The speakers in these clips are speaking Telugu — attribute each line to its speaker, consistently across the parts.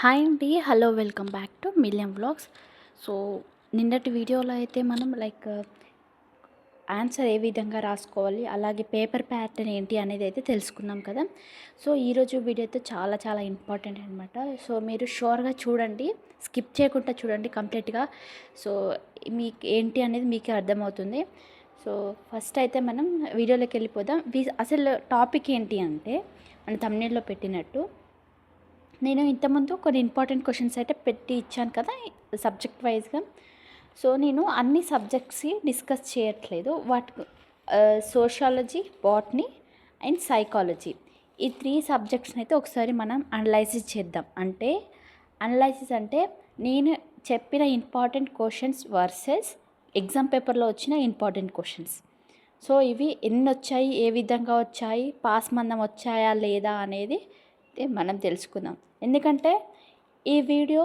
Speaker 1: హాయ్ అండి. Hello, welcome back to మిలియం vlogs. So నిన్నటి వీడియోలో అయితే మనం ఆన్సర్ ఏ విధంగా రాసుకోవాలి, అలాగే పేపర్ ప్యాటర్న్ ఏంటి అనేది అయితే తెలుసుకున్నాం కదా. సో ఈరోజు వీడియో అయితే చాలా చాలా ఇంపార్టెంట్ అనమాట. సో మీరు షూర్గా చూడండి, స్కిప్ చేయకుండా చూడండి కంప్లీట్గా. సో మీకు ఏంటి అనేది మీకే అర్థమవుతుంది. సో ఫస్ట్ అయితే మనం వీడియోలోకి వెళ్ళిపోదాం. అసలు టాపిక్ ఏంటి అంటే, మన thumbnail లో పెట్టినట్టు నేను ఇంతకుముందు కొన్ని ఇంపార్టెంట్ క్వశ్చన్స్ అయితే పెట్టి ఇచ్చాను కదా, సబ్జెక్ట్ వైజ్గా. సో నేను అన్ని సబ్జెక్ట్స్ డిస్కస్ చేయట్లేదు. సోషాలజీ, బాటనీ అండ్ సైకాలజీ, ఈ 3 సబ్జెక్ట్స్ని అయితే ఒకసారి మనం అనలైసిస్ చేద్దాం. అనలైసిస్ అంటే నేను చెప్పిన ఇంపార్టెంట్ క్వశ్చన్స్ వర్సెస్ ఎగ్జామ్ పేపర్లో వచ్చిన ఇంపార్టెంట్ క్వశ్చన్స్. సో ఇవి ఎన్ని వచ్చాయి, ఏ విధంగా వచ్చాయి, పాస్ మందం వచ్చాయా లేదా అనేది మనం తెలుసుకుందాం. ఎందుకంటే ఈ వీడియో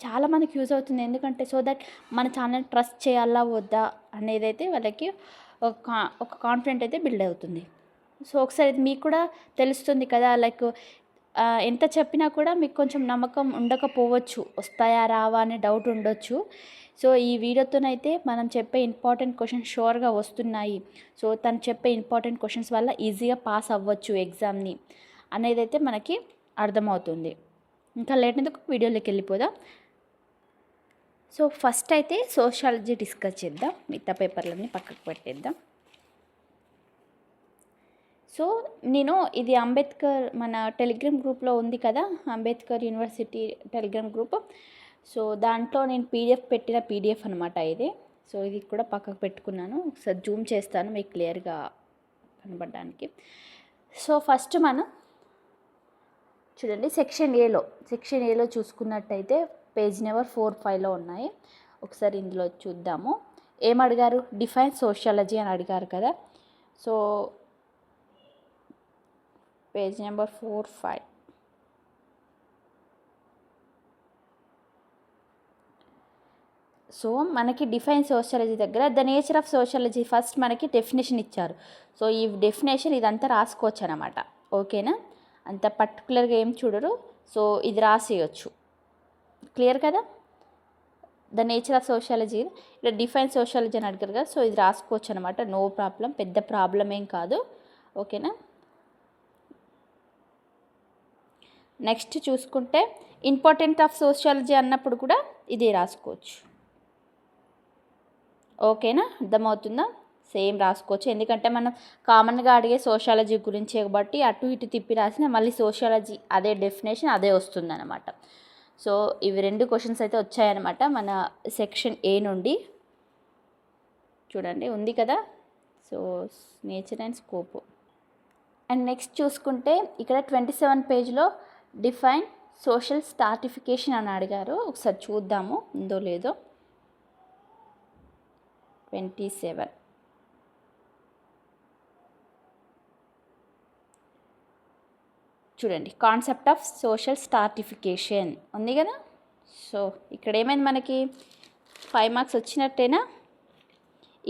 Speaker 1: చాలామందికి యూజ్ అవుతుంది. ఎందుకంటే సో దట్ మన ఛానల్ ట్రస్ట్ చేయాలా వద్దా అనేది అయితే వాళ్ళకి ఒక కాన్ఫిడెంట్ అయితే బిల్డ్ అవుతుంది. సో ఒకసారి మీకు కూడా తెలుస్తుంది కదా, ఎంత చెప్పినా కూడా మీకు కొంచెం నమ్మకం ఉండకపోవచ్చు, వస్తాయా రావా అనే డౌట్ ఉండొచ్చు. సో ఈ వీడియోతోనైతే మనం చెప్పే ఇంపార్టెంట్ క్వశ్చన్స్ షూర్గా వస్తున్నాయి. సో తను చెప్పే ఇంపార్టెంట్ క్వశ్చన్స్ వల్ల ఈజీగా పాస్ అవ్వచ్చు ఎగ్జామ్ని అనేది అయితే మనకి అర్థమవుతుంది. ఇంకా లేట్ ఎందుకు, వీడియోలోకి వెళ్ళిపోదాం. సో ఫస్ట్ అయితే సోషాలజీ డిస్కస్ చేద్దాం, మిగతా పేపర్లన్నీ పక్కకు పెట్టేద్దాం. సో నేను ఇది అంబేద్కర్ మన టెలిగ్రామ్ గ్రూప్లో ఉంది కదా, Ambedkar university Telegram group. So దాంట్లో నేను పెట్టిన పీడిఎఫ్ అనమాట ఇది. సో ఇది కూడా పక్కకు పెట్టుకున్నాను, ఒకసారి జూమ్ చేస్తాను మీకు క్లియర్గా కనబడడానికి. సో ఫస్ట్ మనం చూడండి, సెక్షన్ ఏలో చూసుకున్నట్టయితే పేజ్ నెంబర్ 4-5లో ఉన్నాయి. ఒకసారి ఇందులో చూద్దాము. ఏమడిగారు, డిఫైన్ సోషాలజీ అని అడిగారు కదా. So page number 4-5. సో మనకి డిఫైన్ సోషాలజీ దగ్గర the nature of sociology first మనకి డెఫినేషన్ ఇచ్చారు. సో ఈ డెఫినేషన్ ఇదంతా రాసుకోవచ్చు అనమాట. ఓకేనా, అంత పర్టికులర్గా ఏం చూడరు. సో ఇది రాసేయచ్చు, క్లియర్ కదా. ద నేచర్ ఆఫ్ సోషాలజీ, ఇక్కడ డిఫైన్ సోషాలజీ అని అడిగారు కదా. సో ఇది రాసుకోవచ్చు అనమాట, నో ప్రాబ్లం, పెద్ద ప్రాబ్లం ఏం కాదు. ఓకేనా. నెక్స్ట్ చూసుకుంటే ఇంపార్టెంట్ ఆఫ్ సోషాలజీ అన్నప్పుడు కూడా ఇది రాసుకోవచ్చు. ఓకేనా, అర్థమవుతుందా. సేమ్ రాసుకోవచ్చు, ఎందుకంటే మనం కామన్గా అడిగే సోషాలజీ గురించి కాబట్టి అటు ఇటు తిప్పి రాసిన మళ్ళీ సోషాలజీ అదే డెఫినేషన్ అదే వస్తుందన్నమాట. సో ఇవి 2 క్వశ్చన్స్ అయితే వచ్చాయన్నమాట మన సెక్షన్ ఏ నుండి. చూడండి ఉంది కదా. So nature and scope. And next చూసుకుంటే ఇక్కడ 27 పేజ్లో డిఫైన్ సోషల్ స్ట్రాటిఫికేషన్ అని అడిగారు. ఒకసారి చూద్దాము ఉందో లేదో. 27 చూడండి, కాన్సెప్ట్ ఆఫ్ సోషల్ స్ట్రాటిఫికేషన్ ఉంది కదా. సో ఇక్కడ ఏమైంది, మనకి 5 మార్క్స్ వచ్చినట్టేనా,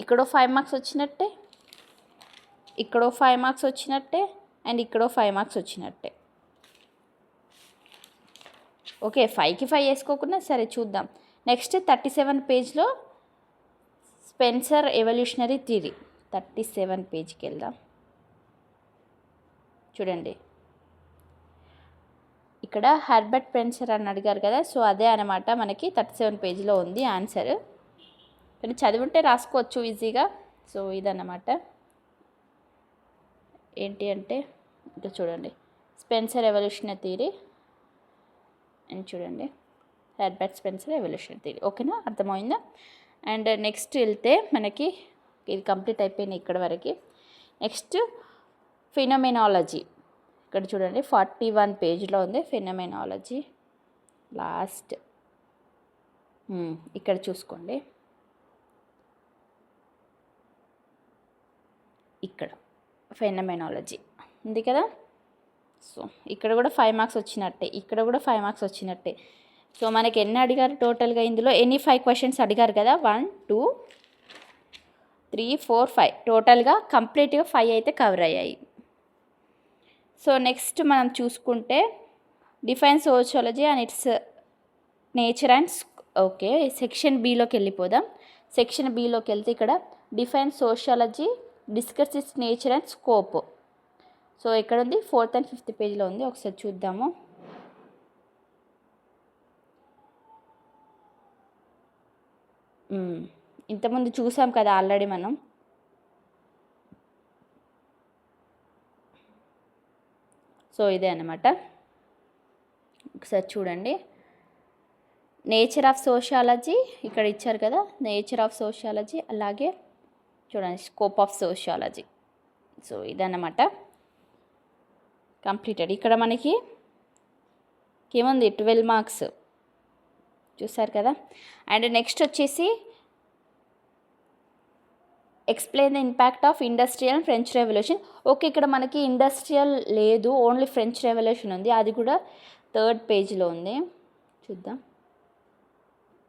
Speaker 1: ఇక్కడో 5 మార్క్స్ వచ్చినట్టే, ఇక్కడో 5 మార్క్స్ వచ్చినట్టే, అండ్ ఇక్కడో 5 మార్క్స్ వచ్చినట్టే. ఓకే, 5కి 5 వేసుకోకుండా సరే చూద్దాం. నెక్స్ట్ 37 పేజ్లో స్పెన్సర్ ఎవల్యూషనరీ థియరీ. 37 పేజ్కి వెళ్దాం. చూడండి, ఇక్కడ హెర్బర్ట్ స్పెన్సర్ అని అడిగారు కదా. సో అదే అనమాట మనకి 37 పేజీలో ఉంది ఆన్సర్. కానీ చదివింటే రాసుకోవచ్చు ఈజీగా. సో ఇదన్నమాట. ఏంటి అంటే ఇంకా చూడండి, స్పెన్సర్ ఎవల్యూషనరీ థియరీ అని చూడండి, హెర్బర్ట్ స్పెన్సర్ ఎవల్యూషనరీ థియరీ. ఓకేనా, అర్థమైందా. అండ్ నెక్స్ట్ వెళ్తే మనకి ఇది కంప్లీట్ అయిపోయింది ఇక్కడ వరకు. నెక్స్ట్ ఫినోమెనాలజీ. ఇక్కడ చూడండి 41 పేజ్లో ఉంది ఫినోమెనాలజీ. లాస్ట్ ఇక్కడ చూసుకోండి, ఇక్కడ ఫినోమెనాలజీ ఉంది కదా. సో ఇక్కడ కూడా 5 మార్క్స్ వచ్చినట్టే, ఇక్కడ కూడా 5 మార్క్స్ వచ్చినట్టే. సో మనకి ఎన్ని అడిగారు టోటల్గా, ఇందులో ఎన్ని 5 క్వశ్చన్స్ అడిగారు కదా, 1 2 3 4 5, టోటల్గా కంప్లీట్గా 5 అయితే కవర్ అయ్యాయి. సో నెక్స్ట్ మనం చూసుకుంటే define sociology and its nature and okay. Section బిలోకి వెళ్ళిపోదాం. సెక్షన్ బిలోకి వెళ్తే ఇక్కడ define sociology, discuss its nature and scope. So ఇక్కడ ఉంది 4th and 5th పేజ్లో ఉంది. ఒకసారి చూద్దాము. ఇంతకుముందు చూసాం కదా ఆల్రెడీ మనం. సో ఇదే అన్నమాట. ఒకసారి చూడండి. నేచర్ ఆఫ్ సోషియాలజీ ఇక్కడ ఇచ్చారు కదా, నేచర్ ఆఫ్ సోషియాలజీ, అలాగే చూడండి స్కోప్ ఆఫ్ సోషియాలజీ. సో ఇదన్నమాట కంప్లీటెడ్. ఇక్కడ మనకి ఏముంది 12 మార్క్స్ చూసారు కదా. అండ్ నెక్స్ట్ వచ్చేసి explain the impact of industrial and French revolution. Okay, ఇక్కడ మనకి ఇండస్ట్రియల్ లేదు, ఓన్లీ ఫ్రెంచ్ రెవల్యూషన్ ఉంది. అది కూడా 3rd పేజ్లో ఉంది. చూద్దాం.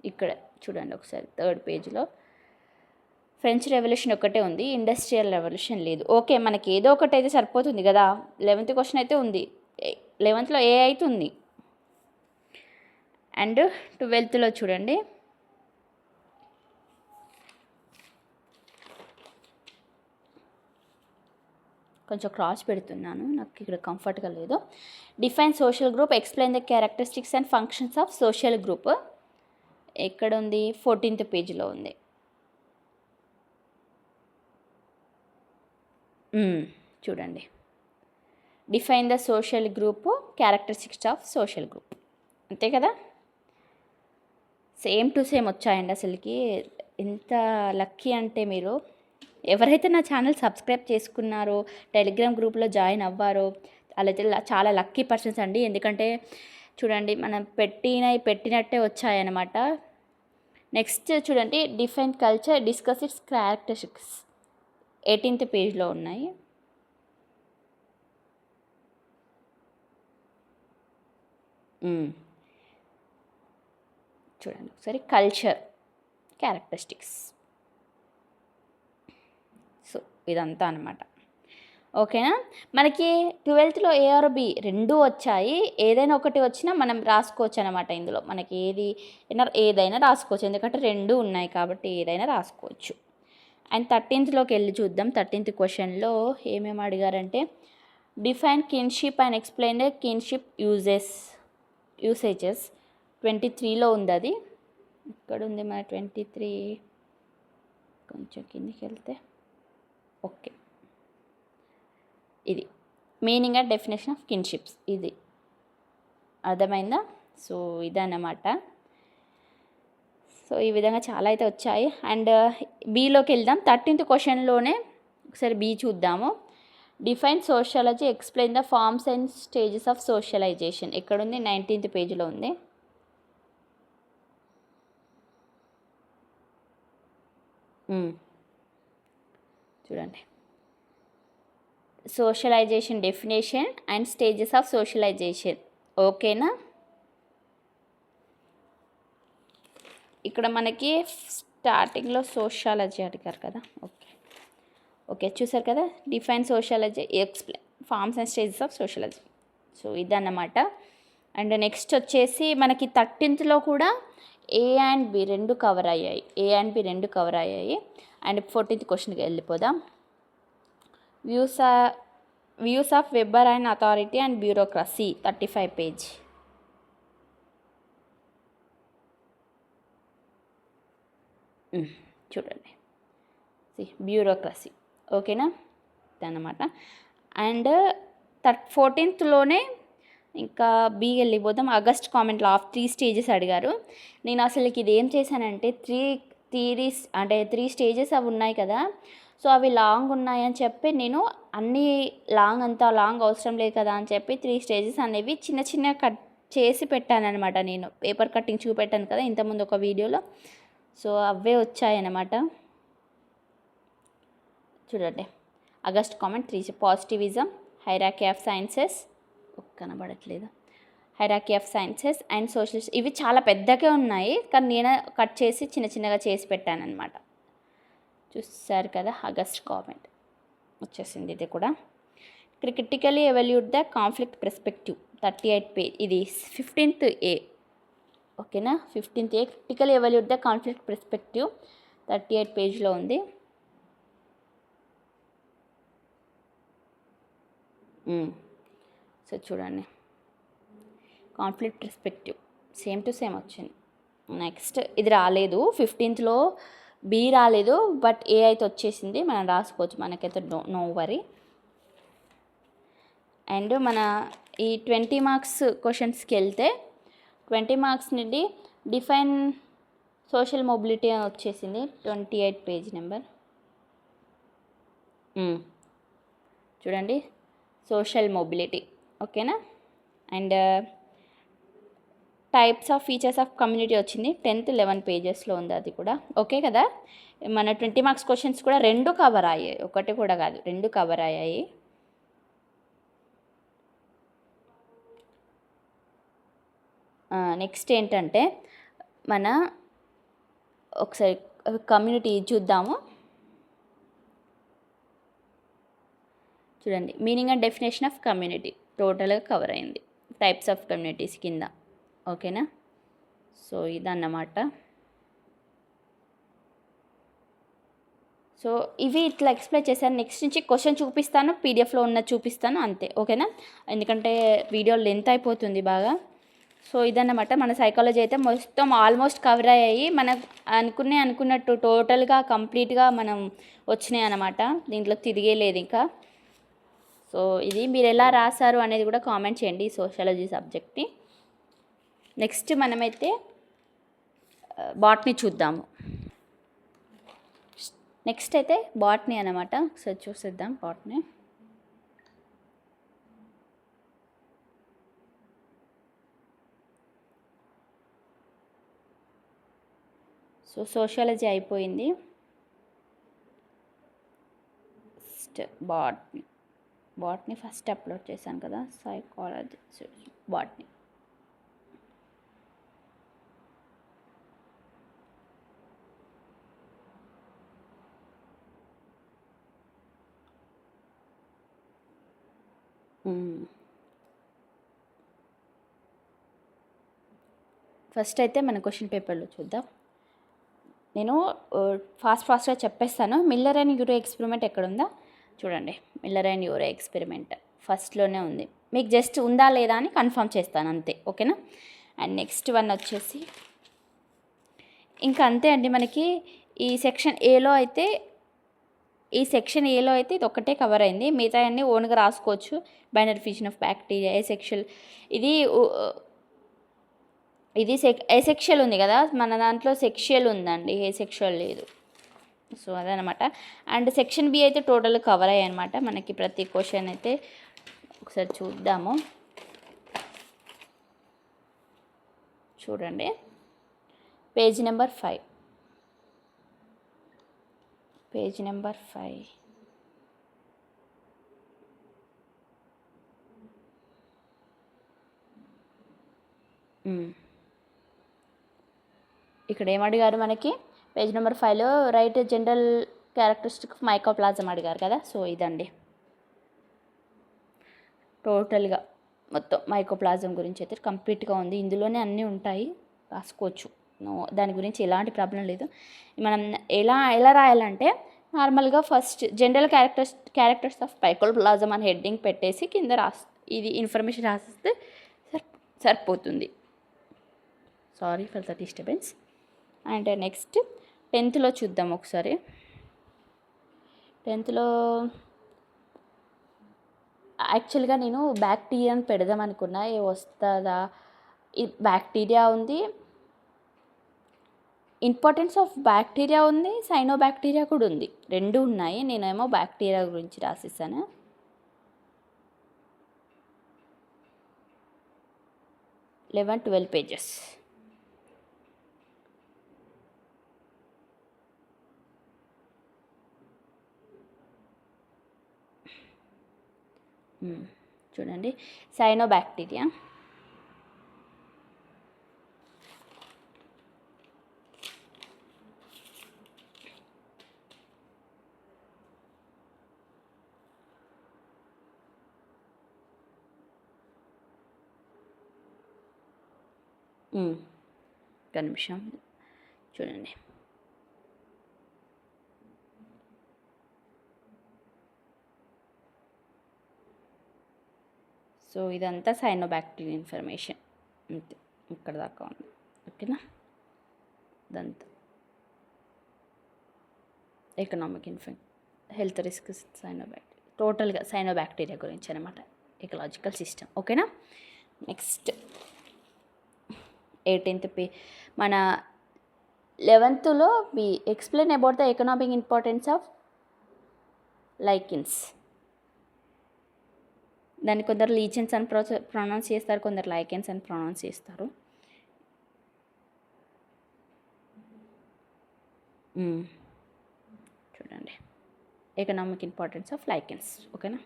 Speaker 1: ఇక్కడ చూడండి ఒకసారి 3rd పేజ్లో ఫ్రెంచ్ రెవల్యూషన్ ఒకటే ఉంది, ఇండస్ట్రియల్ రెవల్యూషన్ లేదు. ఓకే, మనకి ఏదో ఒకటి అయితే సరిపోతుంది కదా. 11th క్వశ్చన్ అయితే ఉంది, 11thలో ఏ అయితే ఉంది. అండ్ 12thలో చూడండి. కొంచెం క్రాస్ పెడుతున్నాను, నాకు ఇక్కడ కంఫర్ట్గా లేదు. Define social group, explain the characteristics and functions of social group. ఎక్కడ ఉంది? 14th పేజ్లో ఉంది. చూడండి. Define the social group, characteristics of social group. అంతే కదా. సేమ్ టు సేమ్ వచ్చాయండి. అసలుకి ఎంత లక్కీ అంటే మీరు ఎవరైతే నా ఛానల్ సబ్స్క్రైబ్ చేసుకున్నారో, టెలిగ్రామ్ గ్రూప్లో జాయిన్ అవ్వారో వాళ్ళైతే చాలా లక్కీ పర్సన్స్ అండి. ఎందుకంటే చూడండి మనం పెట్టినట్టే వచ్చాయన్నమాట. నెక్స్ట్ చూడండి. Define culture, discuss it's characteristics 18th పేజ్లో ఉన్నాయి. చూడండి ఒకసారి. Culture, characteristics. సో ఇదంతా అనమాట. ఓకేనా. మనకి 12thలో ఏ ఆర్ బి రెండు వచ్చాయి. ఏదైనా ఒకటి వచ్చినా మనం రాసుకోవచ్చు అనమాట. ఇందులో మనకి ఏదైనా రాసుకోవచ్చు, ఎందుకంటే 2 ఉన్నాయి కాబట్టి ఏదైనా రాసుకోవచ్చు. అండ్ 13thలోకి వెళ్ళి చూద్దాం. 13th క్వశ్చన్లో ఏమేమి అడిగారంటే define kinship and explain the kinship usages. 23లో ఉంది అది. ఇక్కడ ఉంది మన 23. కొంచెం కిందికి వెళ్తే ఓకే. ఇది మీనింగ్ అండ్ డెఫినేషన్ ఆఫ్ కిన్షిప్స్. ఇది అర్థమైందా? సో ఇదన్నమాట. సో ఈ విధంగా చాలా అయితే వచ్చాయి. అండ్ బిలోకి వెళ్దాం. 13th క్వశ్చన్లోనే ఒకసారి బి చూద్దాము. Define sociology, explain the forms and stages of socialization. ఎక్కడుంది? 19th పేజ్లో ఉంది. చూడండి. Socialization definition and stages of socialization. ఓకేనా. ఇక్కడ మనకి స్టార్టింగ్లో సోషియాలజీ అడిగారు కదా. ఓకే చూసారు కదా. Define sociology, explain forms and stages of sociology. So ఇదన్నమాట. అండ్ నెక్స్ట్ వచ్చేసి మనకి 13thలో కూడా ఏ అండ్ బి రెండు కవర్ అయ్యాయి. అండ్ 14th క్వశ్చన్కి వెళ్ళిపోదాం. Views of Weber and authority and bureaucracy 35 page. చూడండి. బ్యూరోక్రసీ. ఓకేనా అన్నమాట. అండ్ 14thలోనే ఇంకా బి వెళ్ళిపోదాం. ఆగస్ట్ కామెంట్లో 3 స్టేజెస్ అడిగారు. నేను అసలుకి ఇది ఏం చేశానంటే 3 స్టేజెస్ అవి ఉన్నాయి కదా. సో అవి లాంగ్ ఉన్నాయని చెప్పి నేను అన్నీ అంత లాంగ్ అవసరం లేదు కదా అని చెప్పి 3 స్టేజెస్ అనేవి చిన్న కట్ చేసి పెట్టానమాట. నేను పేపర్ కట్టింగ్ చూపెట్టాను కదా ఇంతకుముందు ఒక వీడియోలో. సో అవే వచ్చాయన్నమాట. చూడండి. August Comte 3 positivism, hierarchy of sciences కనబడట్లేదు, hierarchy of sciences and social. ఇవి చాలా పెద్దగా ఉన్నాయి కానీ నేను కట్ చేసి చిన్నగా చేసి పెట్టాను అనమాట. చూసారు కదా. ఆగస్ట్ కామెంట్ వచ్చేసింది ఇది కూడా. Critically evaluate the conflict perspective. 38 page, ఇది 15th ఏ, ఓకేనా. 15th A critical evaluate the conflict perspective, 38 పేజ్లో ఉంది. సో చూడండి, conflict perspective same to same వచ్చింది. నెక్స్ట్ ఇది రాలేదు, 15thలో బి రాలేదు, బట్ ఏ అయితే వచ్చేసింది, మనం రాసుకోవచ్చు, మనకైతే నో వరీ. అండ్ మన ఈ 20 మార్క్స్ క్వశ్చన్స్కి వెళ్తే 20 మార్క్స్ నుండి డిఫైన్ సోషల్ మొబిలిటీ అని వచ్చేసింది, 28 పేజ్ నెంబర్. చూడండి, సోషల్ మొబిలిటీ, ఓకేనా. And types of features of community వచ్చింది, 10th 11 పేజెస్లో ఉంది, అది కూడా ఓకే కదా. మన 20 మార్క్స్ క్వశ్చన్స్ కూడా 2 కవర్ అయ్యాయి, ఒకటి కూడా కాదు, 2 కవర్ అయ్యాయి. నెక్స్ట్ ఏంటంటే మన ఒకసారి కమ్యూనిటీ చూద్దాము. చూడండి, meaning and definition of community టోటల్గా కవర్ అయింది, టైప్స్ ఆఫ్ కమ్యూనిటీస్ కింద, ఓకేనా. సో ఇదన్నమాట. సో ఇవి ఇట్లా ఎక్స్ప్లెయిన్ చేశాను. నెక్స్ట్ నుంచి క్వశ్చన్ చూపిస్తాను, పీడిఎఫ్లో ఉన్న చూపిస్తాను, అంతే, ఓకేనా. ఎందుకంటే వీడియో లెంత్ అయిపోతుంది బాగా. సో ఇదన్నమాట, మన సైకాలజీ అయితే మొత్తం ఆల్మోస్ట్ కవర్ అయ్యాయి. మనకు అనుకున్నట్టు టోటల్గా కంప్లీట్గా మనం వచ్చినాయి అన్నమాట, దీంట్లో తిరిగేలేదు ఇంకా. సో ఇది మీరు ఎలా రాశారు అనేది కూడా కామెంట్ చేయండి ఈ సోషాలజీ సబ్జెక్ట్ని. నెక్స్ట్ మనమైతే బాట్నీ చూద్దాము. నెక్స్ట్ అయితే బాట్నీ అన్నమాట, ఒకసారి చూసేద్దాం బాట్నీ. సో సోషాలజీ అయిపోయింది. బాట్నీ ఫస్ట్ అప్లోడ్ చేశాను కదా, సైకాలజీ బాట్నీ. ఫస్ట్ అయితే మన క్వశ్చన్ పేపర్లో చూద్దాం. నేను ఫాస్ట్గా చెప్పేస్తాను. మిల్లర్ అండ్ యూరో ఎక్స్పెరిమెంట్ ఎక్కడ ఉందా చూడండి. మిల్లర్ అండ్ యూరో ఎక్స్పెరిమెంట్ ఫస్ట్లోనే ఉంది, మీకు జస్ట్ ఉందా లేదా అని కన్ఫర్మ్ చేస్తాను అంతే, ఓకేనా. అండ్ నెక్స్ట్ వన్ వచ్చేసి ఇంకా అంతే అండి. మనకి ఈ సెక్షన్ ఏలో అయితే ఇది ఒక్కటే కవర్ అయింది, మిగతా అన్నీ ఓన్గా రాసుకోవచ్చు. బైనరీ ఫిషన్ ఆఫ్ బ్యాక్టీరియా, ఇది ఏసెక్షువల్ ఉంది కదా, మన దాంట్లో సెక్షువల్ ఉందండి, ఏసెక్షువల్ లేదు. సో అదనమాట. అండ్ సెక్షన్ బి అయితే టోటల్ కవర్ అయ్యాయి అనమాట. మనకి ప్రతి క్వశ్చన్ అయితే ఒకసారి చూద్దాము. చూడండి, పేజ్ నెంబర్ 5. ఇక్కడ ఏమడిగారు మనకి, పేజ్ నెంబర్ 5లో write general characteristic of mycoplasma అడిగారు కదా. సో ఇదండి టోటల్గా మొత్తం మైకోప్లాజం గురించి అయితే కంప్లీట్గా ఉంది, ఇందులోనే అన్నీ ఉంటాయి, రాసుకోవచ్చు. దాని గురించి ఎలాంటి ప్రాబ్లం లేదు. మనం ఎలా రాయాలంటే నార్మల్గా ఫస్ట్ జనరల్ క్యారెక్టర్స్ ఆఫ్ మైకోప్లాజం అని హెడ్డింగ్ పెట్టేసి కింద ఇది ఇన్ఫర్మేషన్ రాసిస్తే సరిపోతుంది. Sorry for the disturbance. And next 10th చూద్దాం ఒకసారి. 10th యాక్చువల్గా నేను బ్యాక్టీరియాని పెడదాం అనుకున్నా, వస్తుందా. ఈ బ్యాక్టీరియా ఉంది, ఇంపార్టెన్స్ ఆఫ్ బ్యాక్టీరియా ఉంది, సైనో బ్యాక్టీరియా కూడా ఉంది, 2 ఉన్నాయి. నేనేమో బ్యాక్టీరియా గురించి రాసిస్తాను. 11-12 పేజెస్. చూడండి, సైనో బ్యాక్టీరియా. ఒక్క నిమిషం చూడండి. సో ఇదంతా సైనోబాక్టీరియల్ ఇన్ఫర్మేషన్ అంతే, ఇక్కడ దాకా ఉంది. ఓకేనా, ఇదంతా ఎకనామిక్ హెల్త్ రిస్క్ సైనోబాక్టీరియా, టోటల్గా సైనోబాక్టీరియా గురించి అనమాట, ఎకలాజికల్ సిస్టమ్. ఓకేనా. నెక్స్ట్ 18th మన 11thలో we explain about the economic importance of lichens. దాన్ని కొందరు లీచెన్స్ అని ప్రొనౌన్స్ చేస్తారు, కొందరు లైకెన్స్ అని ప్రొనౌన్స్ చేస్తారు. చూడండి, ఎకనామిక్ ఇంపార్టెన్స్ ఆఫ్ లైకెన్స్. ఓకేనా.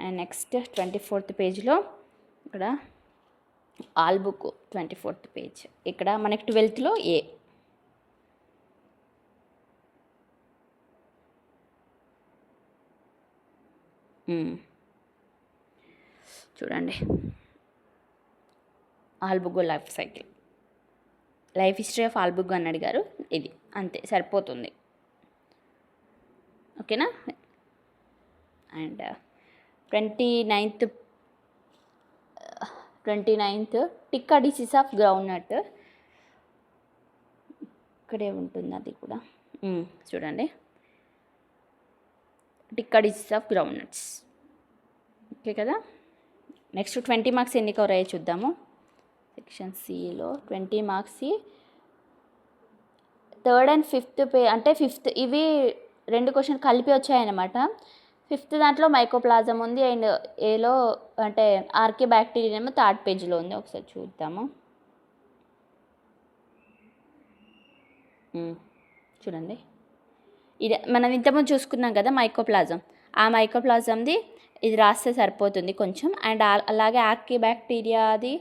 Speaker 1: అండ్ నెక్స్ట్ 24th పేజ్లో ఇక్కడ ఆల్ బుక్ 24th పేజ్, ఇక్కడ మనకి 12thలో ఏ. చూడండి, Albugo life cycle, life history of Albugo అని అడిగారు. ఇది అంతే సరిపోతుంది. ఓకేనా. And 29th tikka disease of groundnut, ఇక్కడే ఉంటుంది అది కూడా. చూడండి, tikka disease of groundnuts. Okay కదా. నెక్స్ట్ 20 మార్క్స్ ఎన్ని కవర్ అయ్యాయి చూద్దాము. సెక్షన్ సిలో 20 మార్క్స్ 3rd and 5th అంటే 5th ఇవి 2 క్వశ్చన్ కలిపి వచ్చాయన్నమాట. 5th దాంట్లో మైకోప్లాజం ఉంది, అండ్ ఏలో అంటే ఆర్కే బ్యాక్టీరియా ఏమో 3rd పేజ్లో ఉంది. ఒకసారి చూద్దాము. చూడండి, ఇది మనం ఇంతకుముందు చూసుకున్నాం కదా మైకోప్లాజం, ఆ మైకోప్లాజంది ఇది రాస్తే సరిపోతుంది కొంచెం. అండ్ అలాగే ఆర్కే బ్యాక్టీరియాది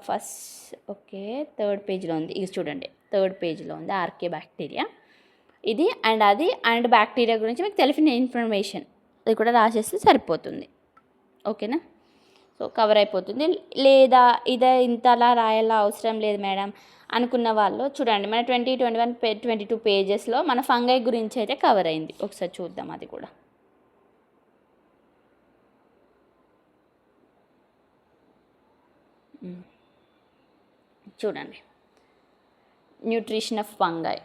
Speaker 1: ఫస్ట్ ఓకే 3rd పేజ్లో ఉంది. ఇది చూడండి 3rd పేజ్లో ఉంది ఆర్కే బ్యాక్టీరియా ఇది. అండ్ అది అండ్ బ్యాక్టీరియా గురించి మీకు తెలిసిన ఇన్ఫర్మేషన్ అది కూడా రాసేస్తే సరిపోతుంది. ఓకేనా. సో కవర్ అయిపోతుంది. లేదా ఇదే ఇంతలా రాయాలా అవసరం లేదు మేడం అనుకున్న వాళ్ళు చూడండి, మన 20, 21, 22 పేజెస్లో మన ఫంగై గురించి అయితే కవర్ అయింది. ఒకసారి చూద్దాం అది కూడా. చూడండి, nutrition of fungi,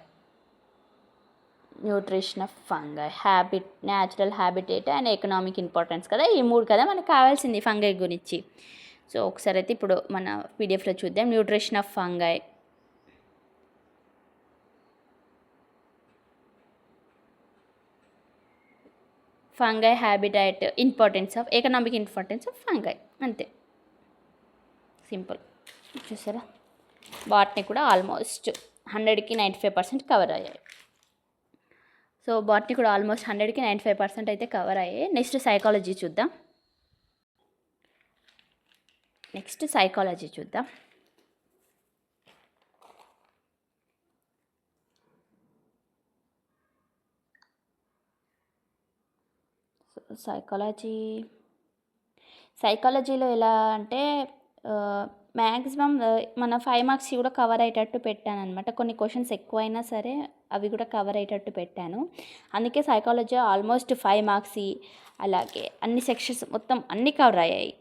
Speaker 1: natural habitat and economic importance కదా, ఈ 3 కదా మనకు కావాల్సింది ఫంగై గురించి. సో ఒకసారి అయితే ఇప్పుడు మన పీడిఎఫ్లో చూద్దాం. Nutrition of fungi, fungi habitat, economic importance of fungi, అంతే సింపుల్. చూసారా, బాట్నీ కూడా ఆల్మోస్ట్ 100కి 95% కవర్ అయ్యాయి. సో బాట్నీ కూడా ఆల్మోస్ట్ 100కి 95% అయితే కవర్ అయ్యాయి. నెక్స్ట్ సైకాలజీ చూద్దాం. సైకాలజీలో ఎలా అంటే మ్యాక్సిమం మన 5 మార్క్స్ కూడా కవర్ అయ్యేటట్టు పెట్టాను అనమాట. కొన్ని క్వశ్చన్స్ ఎక్కువైనా సరే అవి కూడా కవర్ అయ్యేటట్టు పెట్టాను. అందుకే సైకాలజీ ఆల్మోస్ట్ 5 మార్క్స్, అలాగే అన్ని సెక్షన్స్ మొత్తం అన్నీ కవర్ అయ్యాయి.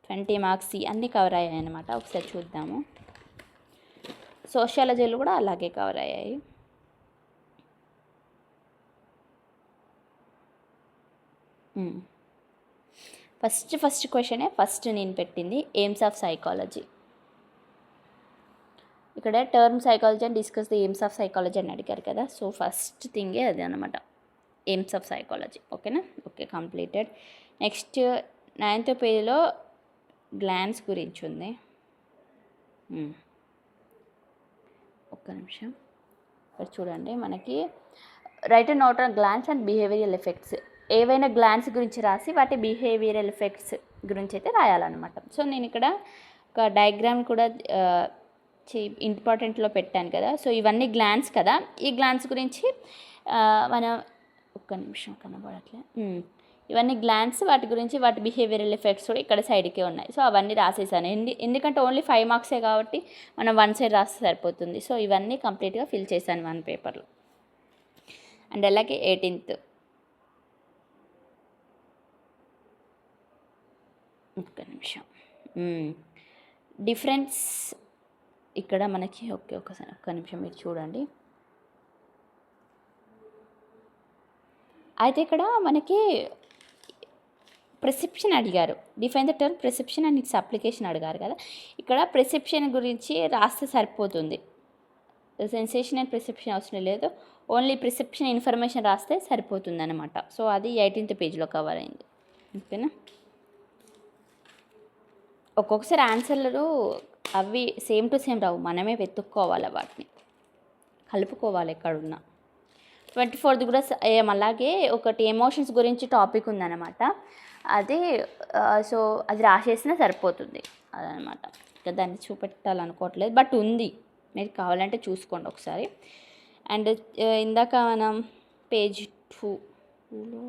Speaker 1: 20 మార్క్స్ అన్నీ కవర్ అయ్యాయి అనమాట. ఒకసారి చూద్దాము. సోషియాలజీలు కూడా అలాగే కవర్ అయ్యాయి. ఫస్ట్ క్వశ్చనే నేను పెట్టింది, ఎయిమ్స్ ఆఫ్ సైకాలజీ. ఇక్కడ term psychology and discuss the AIIMS of psychology అని అడిగారు కదా. సో ఫస్ట్ థింగే అది అనమాట, ఎయిమ్స్ ఆఫ్ సైకాలజీ. ఓకేనా. Okay, completed. నెక్స్ట్ 9th పేజ్లో గ్లాన్స్ గురించి ఉంది. ఒక్క నిమిషం, ఇక్కడ చూడండి, మనకి right and note on glance and behavioural effects, ఏవైనా గ్లాన్స్ గురించి రాసి వాటి బిహేవియరల్ ఎఫెక్ట్స్ గురించి అయితే రాయాలన్నమాట. సో నేను ఇక్కడ ఒక డయాగ్రామ్ కూడా ఇంపార్టెంట్లో పెట్టాను కదా. సో ఇవన్నీ గ్లాన్స్ కదా, ఈ గ్లాన్స్ గురించి మనం ఒక్క నిమిషం కనబడట్లే, ఇవన్నీ గ్లాండ్స్, వాటి గురించి వాటి బిహేవియరల్ ఎఫెక్ట్స్ కూడా ఇక్కడ సైడ్కే ఉన్నాయి. సో అవన్నీ రాసేసాను. ఎందుకంటే ఓన్లీ 5 మార్క్సే కాబట్టి మనం 1 సైడ్ రాస్తే సరిపోతుంది. సో ఇవన్నీ కంప్లీట్గా ఫిల్ చేశాను 1 పేపర్లో. అండ్ అలాగే 18th ఒక్క నిమిషం, డిఫరెన్స్ ఇక్కడ మనకి ఒకసారి ఒక్క నిమిషం మీరు చూడండి. అయితే ఇక్కడ మనకి ప్రిసెప్షన్ అడిగారు, define the term perception and its application అడిగారు కదా. ఇక్కడ ప్రిసెప్షన్ గురించి రాస్తే సరిపోతుంది, సెన్సేషన్ అండ్ ప్రిసెప్షన్ అవసరం లేదు, ఓన్లీ ప్రిసెప్షన్ ఇన్ఫర్మేషన్ రాస్తే సరిపోతుంది అనమాట. సో అది 18th పేజ్లో కవర్ అయింది. ఓకేనా. ఒక్కొక్కసారి ఆన్సర్లు అవి సేమ్ టు సేమ్ రావు, మనమే వెతుక్కోవాలి, వాటిని కలుపుకోవాలి ఎక్కడున్నా. 24th కూడా అలాగే ఒకటి ఎమోషన్స్ గురించి టాపిక్ ఉందన్నమాట. అది సో అది రాసేసినా సరిపోతుంది అదనమాట. ఇంకా దాన్ని చూపెట్టాలనుకోవట్లేదు, బట్ ఉంది, మీరు కావాలంటే చూసుకోండి ఒకసారి. అండ్ ఇందాక మనం పేజ్ 2లో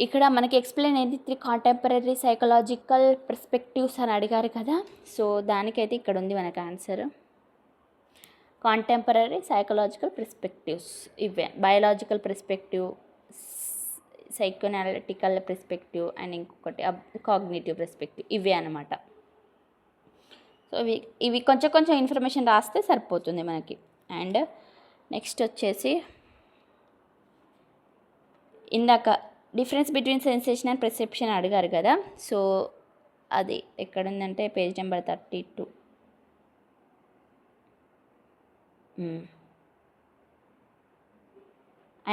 Speaker 1: ఇక్కడ మనకి ఎక్స్ప్లెయిన్ అయింది 3 కాంటెంపరీ సైకలాజికల్ పర్స్పెక్టివ్స్ అని అడిగారు కదా. సో దానికైతే ఇక్కడ ఉంది మనకు ఆన్సర్. కాంటెంపరీ సైకలాజికల్ పర్స్పెక్టివ్స్ ఇవే, బయాలజికల్ పర్స్పెక్టివ్, సైకోనాలిటికల్ పర్స్పెక్టివ్ అండ్ ఇంకొకటి కాగ్నిటివ్ పర్స్పెక్టివ్, ఇవే అనమాట. సో ఇవి కొంచెం కొంచెం ఇన్ఫర్మేషన్ రాస్తే సరిపోతుంది మనకి. అండ్ నెక్స్ట్ వచ్చేసి ఇందాక difference between sensation and perception అడిగారు కదా. సో అది ఎక్కడుందంటే పేజ్ నెంబర్ 32.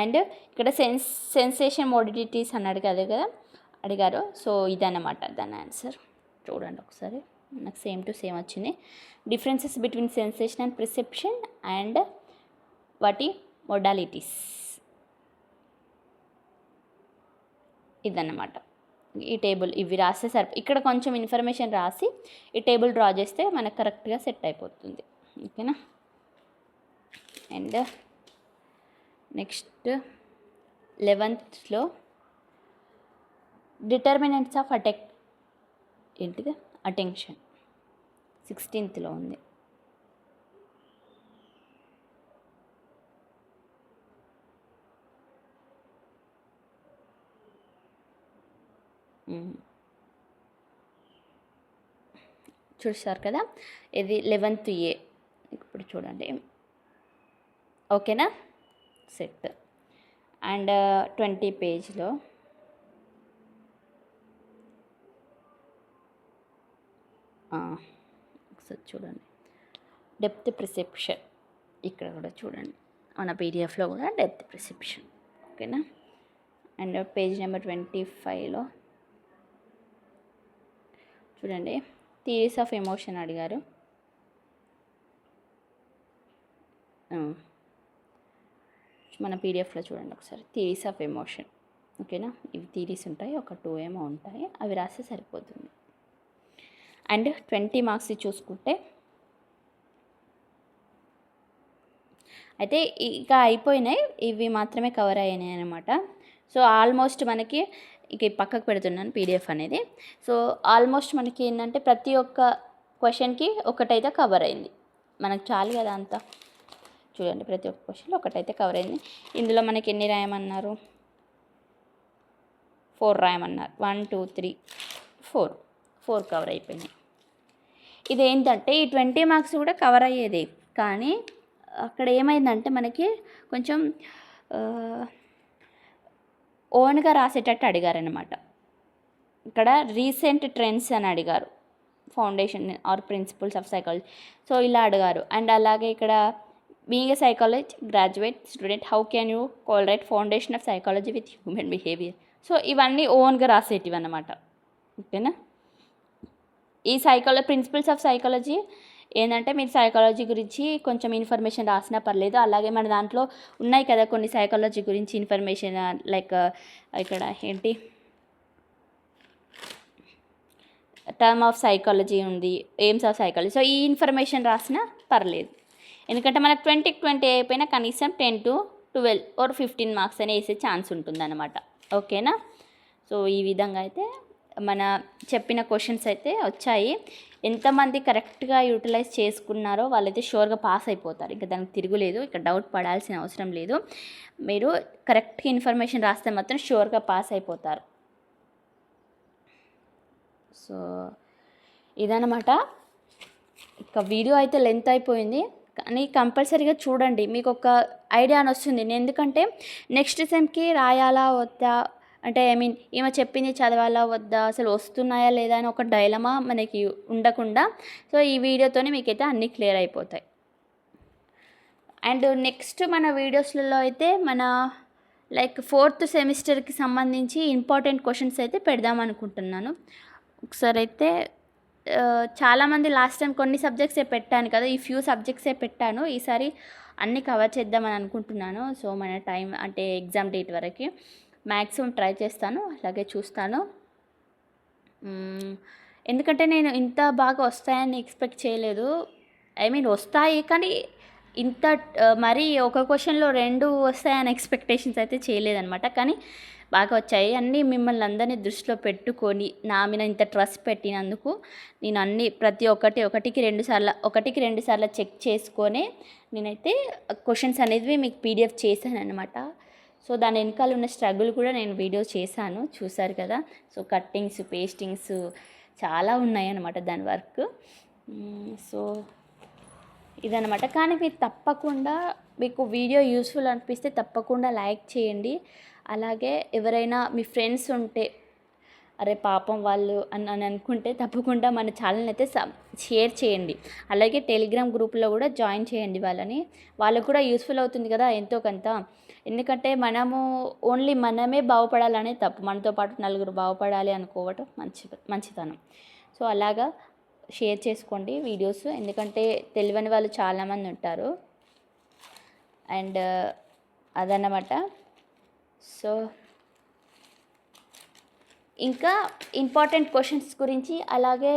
Speaker 1: అండ్ ఇక్కడ సెన్సేషన్ మోడిలిటీస్ అన్నాడు కదా అడిగారు. సో ఇదన్నమాట దాని ఆన్సర్. చూడండి ఒకసారి, నాకు సేమ్ టు సేమ్ వచ్చింది. Differences between sensation and perception and వాటి మోడాలిటీస్, ఇదన్నమాట. ఈ టేబుల్ ఇవి రాస్తే ఇక్కడ కొంచెం ఇన్ఫర్మేషన్ రాసి ఈ టేబుల్ డ్రా చేస్తే మనకు కరెక్ట్గా సెట్ అయిపోతుంది. ఓకేనా. And next 11th determinants of attention 16th ఉంది. చూసారు కదా, ఇది 11th A. ఇప్పుడు చూడండి, ఓకేనా, సెట్. అండ్ 20 పేజ్లో ఒకసారి చూడండి, డెప్త్ పర్సెప్షన్. ఇక్కడ కూడా చూడండి, మన పీడిఎఫ్లో కూడా డెప్త్ పర్సెప్షన్. ఓకేనా. అండ్ పేజ్ నెంబర్ 25లో చూడండి, థియరీస్ ఆఫ్ ఎమోషన్ అడిగారు. మన పీడిఎఫ్లో చూడండి ఒకసారి, థియరీస్ ఆఫ్ ఎమోషన్. ఓకేనా. ఇవి థియరీస్ ఉంటాయి, ఒక 2 ఏమో ఉంటాయి, అవి రాస్తే సరిపోతుంది. అండ్ 20 మార్క్స్ చూసుకుంటే అయితే ఇక అయిపోయినాయి, ఇవి మాత్రమే కవర్ అయినాయి అనమాట. సో ఆల్మోస్ట్ మనకి ఇక పక్కకు పెడుతున్నాను పీడిఎఫ్ అనేది. సో ఆల్మోస్ట్ మనకి ఏంటంటే ప్రతి ఒక్క క్వశ్చన్కి ఒకటైతే కవర్ అయింది, మనకు చాలు కదా అంతా. చూడండి, ప్రతి ఒక్క క్వశ్చన్లో ఒకటైతే కవర్ అయింది. ఇందులో మనకి ఎన్ని రాయమన్నారు, 4 రాయమన్నారు. 1 2 3 4 కవర్ అయిపోయినాయి. ఇదేంటంటే ఈ 20 మార్క్స్ కూడా కవర్ అయ్యేది, కానీ అక్కడ ఏమైందంటే మనకి కొంచెం ఓన్గా రాసేటట్టు అడిగారనమాట. ఇక్కడ రీసెంట్ ట్రెండ్స్ అని అడిగారు, foundation or principles of psychology. So ఇలా అడిగారు. అండ్ అలాగే ఇక్కడ being a psychology graduate student, how can you correlate foundation of psychology with human behaviour. So ఇవన్నీ ఓన్గా రాసేటివి అన్నమాట. ఓకేనా. ఈ ప్రిన్సిపల్స్ ఆఫ్ సైకాలజీ ఏంటంటే మీరు సైకాలజీ గురించి కొంచెం ఇన్ఫర్మేషన్ రాసినా పర్లేదు. అలాగే మన దాంట్లో ఉన్నాయి కదా కొన్ని సైకాలజీ గురించి ఇన్ఫర్మేషన్, లైక్ ఇక్కడ ఏంటి టర్మ్ ఆఫ్ సైకాలజీ ఉంది, ఎయిమ్స్ ఆఫ్ సైకాలజీ. సో ఈ ఇన్ఫర్మేషన్ రాసినా పర్లేదు. ఎందుకంటే మనకు 20కి 20 అయిపోయినా కనీసం 10 to 12 or 15 మార్క్స్ అని వేసే ఛాన్స్ ఉంటుందన్నమాట. ఓకేనా? సో ఈ విధంగా అయితే మన చెప్పిన క్వశ్చన్స్ అయితే వచ్చాయి. ఎంతమంది కరెక్ట్గా యూటిలైజ్ చేసుకున్నారో వాళ్ళైతే షూర్గా పాస్ అయిపోతారు. ఇంకా దానికి తిరుగులేదు, ఇక్కడ డౌట్ పడాల్సిన అవసరం లేదు. మీరు కరెక్ట్గా ఇన్ఫర్మేషన్ రాస్తే మాత్రం షూర్గా పాస్ అయిపోతారు. సో ఇదన్నమాట. ఇక వీడియో అయితే లెంత్ అయిపోయింది, కానీ కంపల్సరీగా చూడండి, మీకు ఒక ఐడియా అని వస్తుంది. ఎందుకంటే నెక్స్ట్ సెమ్కి రాయాలా వద్దా, అంటే ఈమె చెప్పింది చదవాలా వద్దా, అసలు వస్తున్నాయా లేదా అని ఒక డైలమా మనకి ఉండకుండా, సో ఈ వీడియోతోనే మీకైతే అన్నీ క్లియర్ అయిపోతాయి. అండ్ నెక్స్ట్ మన వీడియోస్లలో అయితే మన లైక్ 4th సెమిస్టర్కి సంబంధించి ఇంపార్టెంట్ క్వశ్చన్స్ అయితే పెడదాం అనుకుంటున్నాను. ఒకసారి అయితే చాలామంది లాస్ట్ టైం కొన్ని సబ్జెక్ట్సే పెట్టాను కదా, ఈ ఫ్యూ సబ్జెక్ట్సే పెట్టాను. ఈసారి అన్నీ కవర్ చేద్దామని అనుకుంటున్నాను. సో మన టైం అంటే ఎగ్జామ్ డేట్ వరకు మ్యాక్సిమం ట్రై చేస్తాను, అలాగే చూస్తాను. ఎందుకంటే నేను ఇంత బాగా వస్తాయని ఎక్స్పెక్ట్ చేయలేదు. వస్తాయి, కానీ ఇంత మరీ ఒక క్వశ్చన్లో 2 వస్తాయని ఎక్స్పెక్టేషన్స్ అయితే చేయలేదన్నమాట. కానీ బాగా వచ్చాయి. అన్నీ మిమ్మల్ని అందరినీ దృష్టిలో పెట్టుకొని నా మీద ఇంత ట్రస్ట్ పెట్టినందుకు నేను అన్నీ ప్రతి ఒకటికి 2 సార్లు చెక్ చేసుకొని నేనైతే క్వశ్చన్స్ అనేవి మీకు పీడిఎఫ్ చేశాను అనమాట. సో దాని వెనకాల ఉన్న స్ట్రగుల్ కూడా నేను వీడియో చేశాను, చూసారు కదా. సో కట్టింగ్స్, పేస్టింగ్స్ చాలా ఉన్నాయి అన్నమాట దాని వర్క్. సో ఇదన్నమాట. కానీ మీరు తప్పకుండా, మీకు వీడియో యూస్ఫుల్ అనిపిస్తే తప్పకుండా లైక్ చేయండి. అలాగే ఎవరైనా మీ ఫ్రెండ్స్ ఉంటే, అరే పాపం వాళ్ళు అని అనుకుంటే తప్పకుండా మన ఛానల్ని అయితే షేర్ చేయండి. అలాగే టెలిగ్రామ్ గ్రూప్లో కూడా జాయిన్ చేయండి వాళ్ళకు కూడా యూస్ఫుల్ అవుతుంది కదా ఎంతో కొంత. ఎందుకంటే మనము ఓన్లీ మనమే బాగుపడాలనే తప్పు, మనతో పాటు 4 బాగుపడాలి అనుకోవటం మంచితనం. సో అలాగా షేర్ చేసుకోండి వీడియోస్, ఎందుకంటే తెలియని వాళ్ళు చాలామంది ఉంటారు. అండ్ అదన్నమాట. సో ఇంకా ఇంపార్టెంట్ క్వశ్చన్స్ గురించి, అలాగే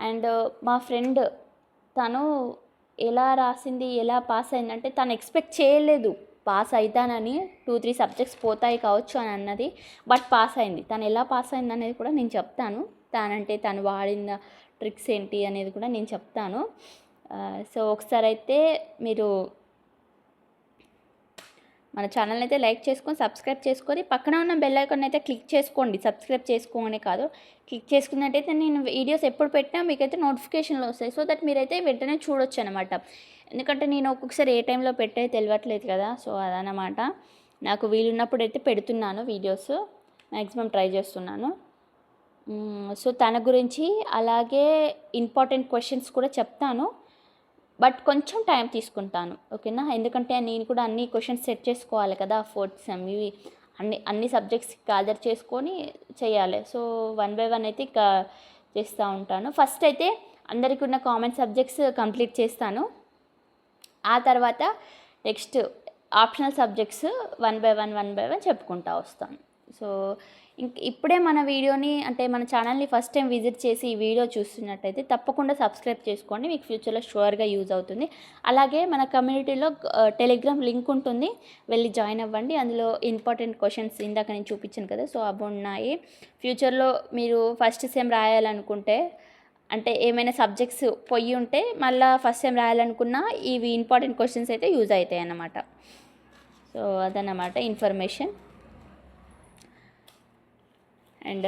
Speaker 1: అండ్ మా ఫ్రెండ్ తను ఎలా రాసింది, ఎలా పాస్ అయిందంటే తను ఎక్స్పెక్ట్ చేయలేదు పాస్ అవుతానని. 2-3 సబ్జెక్ట్స్ పోతాయి కావచ్చు అని అన్నది, బట్ పాస్ అయింది. తను ఎలా పాస్ అయింది అనేది కూడా నేను చెప్తాను. తను వాడిన ట్రిక్స్ ఏంటి అనేది కూడా నేను చెప్తాను. సో ఒకసారి అయితే మీరు మన ఛానల్ అయితే లైక్ చేసుకొని సబ్స్క్రైబ్ చేసుకొని పక్కన ఉన్న బెల్ ఐకాన్ అయితే క్లిక్ చేసుకోండి. సబ్స్క్రైబ్ చేసుకోనే కాదు, క్లిక్ చేసుకున్నట్టయితే నేను వీడియోస్ ఎప్పుడు పెట్టినా మీకైతే నోటిఫికేషన్లు వస్తాయి. సో దట్ మీరైతే వెంటనే చూడొచ్చు అనమాట. ఎందుకంటే నేను ఒక్కొక్కసారి ఏ టైంలో పెట్టేది తెలియట్లేదు కదా. సో అదనమాట. నాకు వీలున్నప్పుడు అయితే పెడుతున్నాను వీడియోస్, మ్యాక్సిమం ట్రై చేస్తున్నాను. సో తన గురించి అలాగే ఇంపార్టెంట్ క్వశ్చన్స్ కూడా చెప్తాను, బట్ కొంచెం టైం తీసుకుంటాను. ఓకేనా? ఎందుకంటే నేను కూడా అన్ని క్వశ్చన్స్ సెట్ చేసుకోవాలి కదా. 4th సెమ్ ఇవి అన్ని సబ్జెక్ట్స్ గ్యాదర్ చేసుకొని చేయాలి. సో 1 by 1 అయితే చేస్తూ ఉంటాను. ఫస్ట్ అయితే అందరికీ ఉన్న కామన్ సబ్జెక్ట్స్ కంప్లీట్ చేస్తాను. ఆ తర్వాత నెక్స్ట్ ఆప్షనల్ సబ్జెక్ట్స్ 1 by 1 చెప్పుకుంటూ వస్తాను. సో ఇప్పుడే మన వీడియోని, అంటే మన ఛానల్ని ఫస్ట్ టైం విజిట్ చేసి ఈ వీడియో చూస్తున్నట్టయితే తప్పకుండా సబ్స్క్రైబ్ చేసుకోండి, మీకు ఫ్యూచర్లో షూర్గా యూజ్ అవుతుంది. అలాగే మన కమ్యూనిటీలో టెలిగ్రామ్ లింక్ ఉంటుంది, వెళ్ళి జాయిన్ అవ్వండి. అందులో ఇంపార్టెంట్ క్వశ్చన్స్ ఇందాక నేను చూపించాను కదా, సో అవి ఉన్నాయి. ఫ్యూచర్లో మీరు ఫస్ట్ సెమ్ రాయాలనుకుంటే, అంటే ఏమైనా సబ్జెక్ట్స్ పోయి ఉంటే మళ్ళీ ఫస్ట్ సెమ్ రాయాలనుకున్నా ఇవి ఇంపార్టెంట్ క్వశ్చన్స్ అయితే యూజ్ అవుతాయి అన్నమాట. సో అదన్నమాట ఇన్ఫర్మేషన్. అండ్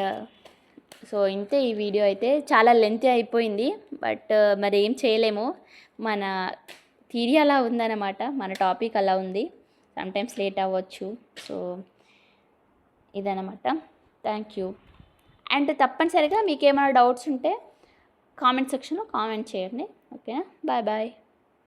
Speaker 1: సో ఇంతే, ఈ వీడియో అయితే చాలా లెంతీ అయిపోయింది, బట్ మరి ఏం చేయలేము, మన థియరీ అలా ఉందన్నమాట, మన టాపిక్ అలా ఉంది, సమ్టైమ్స్ లేట్ అవ్వచ్చు. సో ఇదన్నమాట. Thank you. అండ్ తప్పనిసరిగా మీకు ఏమైనా డౌట్స్ ఉంటే కామెంట్ సెక్షన్లో కామెంట్ చేయండి. ఓకేనా? Bye bye.